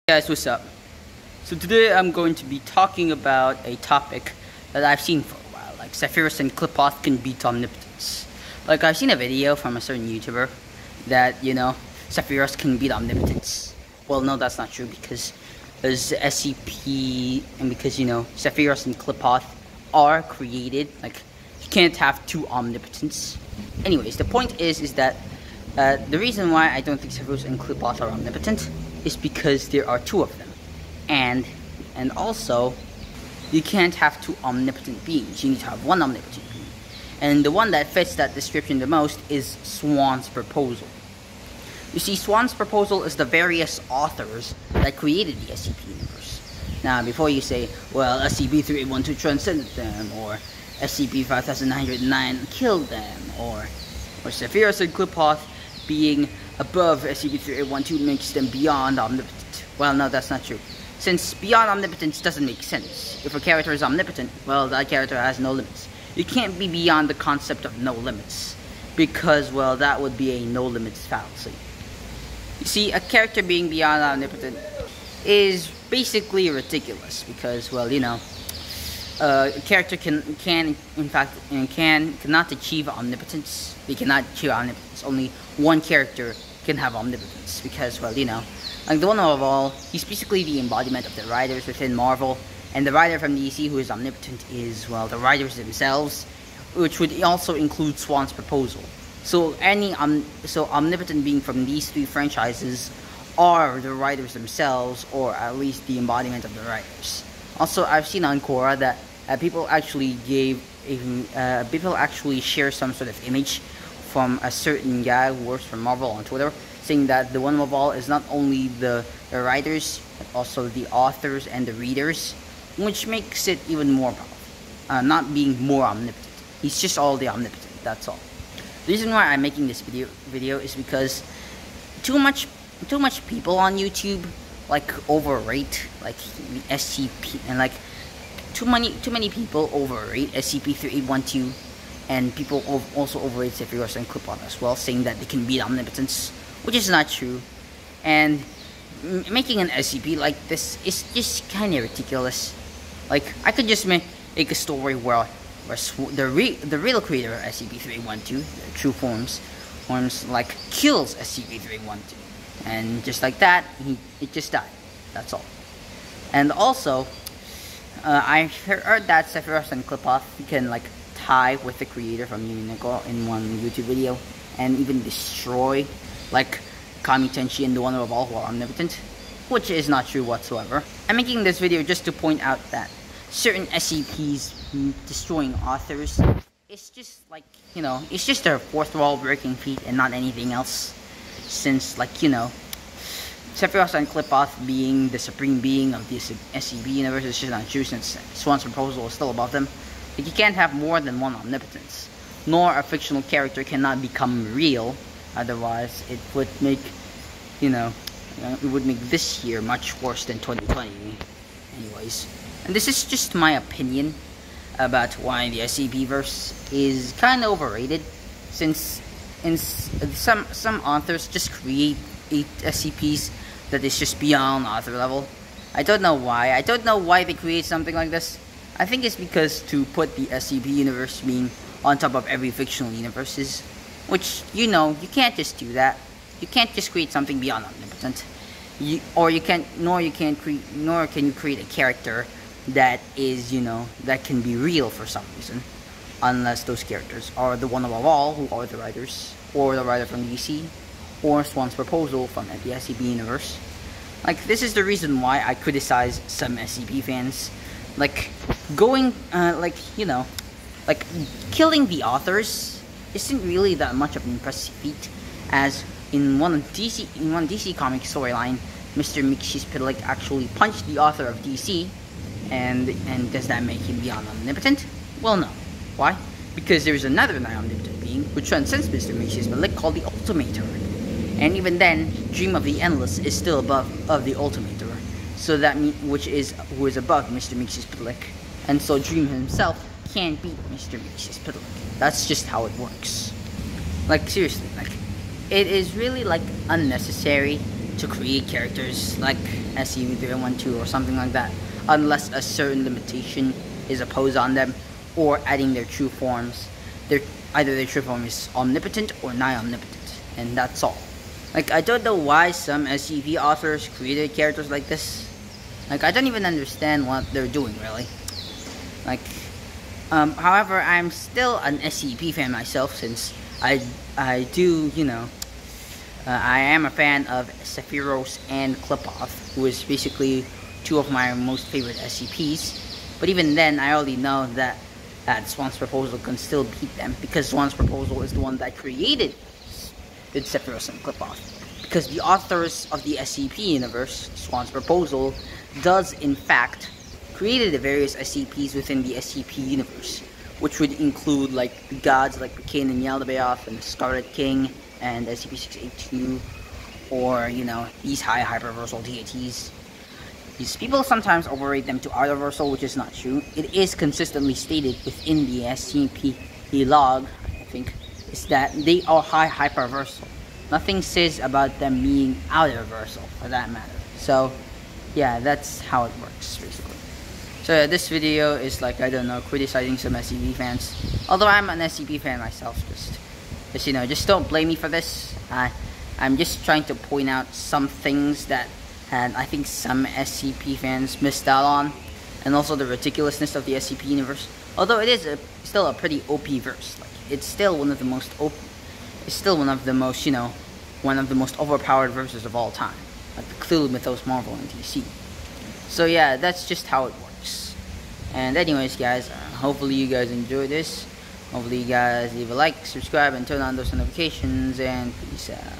Guys, what's up? So today I'm going to be talking about a topic that I've seen for a while, like Sephiroth and Clipoth can beat Omnipotence. Like I've seen a video from a certain YouTuber that, Sephiroth can beat Omnipotence. Well, no, that's not true because there's SCP and because, Sephiroth and Clipoth are created. Like, you can't have two Omnipotence. Anyways, the point is that the reason why I don't think Sephiroth and Clipoth are omnipotent is because there are two of them, and also you can't have two omnipotent beings. You need to have one omnipotent being, and the one that fits that description the most is Swan's proposal. You see, Swan's proposal is the various authors that created the SCP universe. Now, before you say, well, SCP-3812 transcended them, or SCP-5909 killed them, or Sephiroth and Clipoth being above SCP-3812 makes them beyond omnipotent. Well, no, that's not true. Since beyond omnipotence doesn't make sense. If a character is omnipotent, well, that character has no limits. You can't be beyond the concept of no limits, because, well, that would be a no limits fallacy. You see, a character being beyond omnipotent is basically ridiculous, because, well, a character cannot achieve omnipotence. They cannot achieve omnipotence. Only one character can have omnipotence, because, well, like the one of all, he's basically the embodiment of the writers within Marvel, and the writer from DC who is omnipotent is, well, the writers themselves, which would also include Swan's proposal. So omnipotent being from these three franchises are the writers themselves, or at least the embodiment of the writers. Also, I've seen on Quora that people actually share some sort of image from a certain guy who works for Marvel on Twitter, saying that the one of all is not only the writers, but also the authors and the readers, which makes it even more powerful. Not being more omnipotent. He's just all the omnipotent, that's all. The reason why I'm making this video is because too much people on YouTube overrate the SCP, and too many people overrate SCP-3812, and people also overrate Sephiroth and Clipoth as well, saying that they can beat omnipotence, which is not true. And making an SCP like this is just kind of ridiculous. Like, I could just make a story where the real creator of SCP-3812, the true forms kills SCP-3812, and just like that, it just died. That's all. And also, I heard that Sephiroth and Clipoth can tie with the creator from Uninickel in one YouTube video, and even destroy Kami Tenshi and the one of all who are omnipotent, which is not true whatsoever. I'm making this video just to point out that certain SCPs destroying authors is just it's just their fourth wall breaking feat and not anything else. Since Sephiroth and Clipoth being the supreme being of this SCP universe is just not true, since Swan's proposal is still above them. You can't have more than one omnipotence, nor a fictional character cannot become real. Otherwise, it would make this year much worse than 2020. Anyways, and this is just my opinion about why the SCP verse is kind of overrated, since some authors just create SCPs that is just beyond author level. I don't know why. I don't know why they create something like this. I think it's because to put the SCP universe being on top of every fictional universes, which you can't just do that. You can't just create something beyond omnipotent. Nor can you create a character that is that can be real for some reason, unless those characters are the one above all, who are the writers, or the writer from DC, or Swan's proposal from the SCP universe. This is the reason why I criticize some SCP fans. Killing the authors isn't really that much of an impressive feat, as in one DC comic storyline, Mr. Mxyzptlk actually punched the author of DC, and does that make him beyond omnipotent? Well, no. Why? Because there's another non-omnipotent being who transcends Mr. Mxyzptlk called the Ultimator. And even then, Dream of the Endless is still above the Ultimator, so that who is above Mr. Mxyzptlk, and so Dream himself can't beat Mr. Mxyzptlk. That's just how it works. Seriously, it is really unnecessary to create characters like SCP-3112 or something like that, unless a certain limitation is imposed on them, or adding their true forms. Either their true form is omnipotent or nigh-omnipotent, and that's all. Like, I don't know why some SCP authors created characters like this. Like, I don't even understand what they're doing, really. Like, however, I'm still an SCP fan myself, since I do, you know, I am a fan of Sephiroth and Klipoth, who is basically two of my most favorite SCPs. But even then, I already know that Swan's Proposal can still beat them, because Swan's Proposal is the one that created the Sephiroth and Klipoth. Because the authors of the SCP universe, Swan's Proposal, does in fact created the various SCPs within the SCP universe, which would include like gods like Cain and Yaldabaoth and the Scarlet King and SCP-682, or, you know, these high hyperversal deities. These people sometimes overrate them to artiversal, which is not true. It is consistently stated within the SCP log, I think, is that they are high hyperversal. Nothing says about them being outerversal, for that matter. So, yeah, that's how it works, basically. So, yeah, this video is like, I don't know, criticizing some SCP fans. Although I'm an SCP fan myself, just you know, just don't blame me for this. I'm just trying to point out some things that I think some SCP fans missed out on, and also the ridiculousness of the SCP universe. Although it is still a pretty OP verse, like it's still one of the most you know, one of the most overpowered verses of all time, like the Cthulhu Mythos, Marvel, and DC. So yeah, that's just how it works. And anyways, guys, hopefully you guys enjoyed this. Hopefully you guys leave a like, subscribe, and turn on those notifications, and peace out.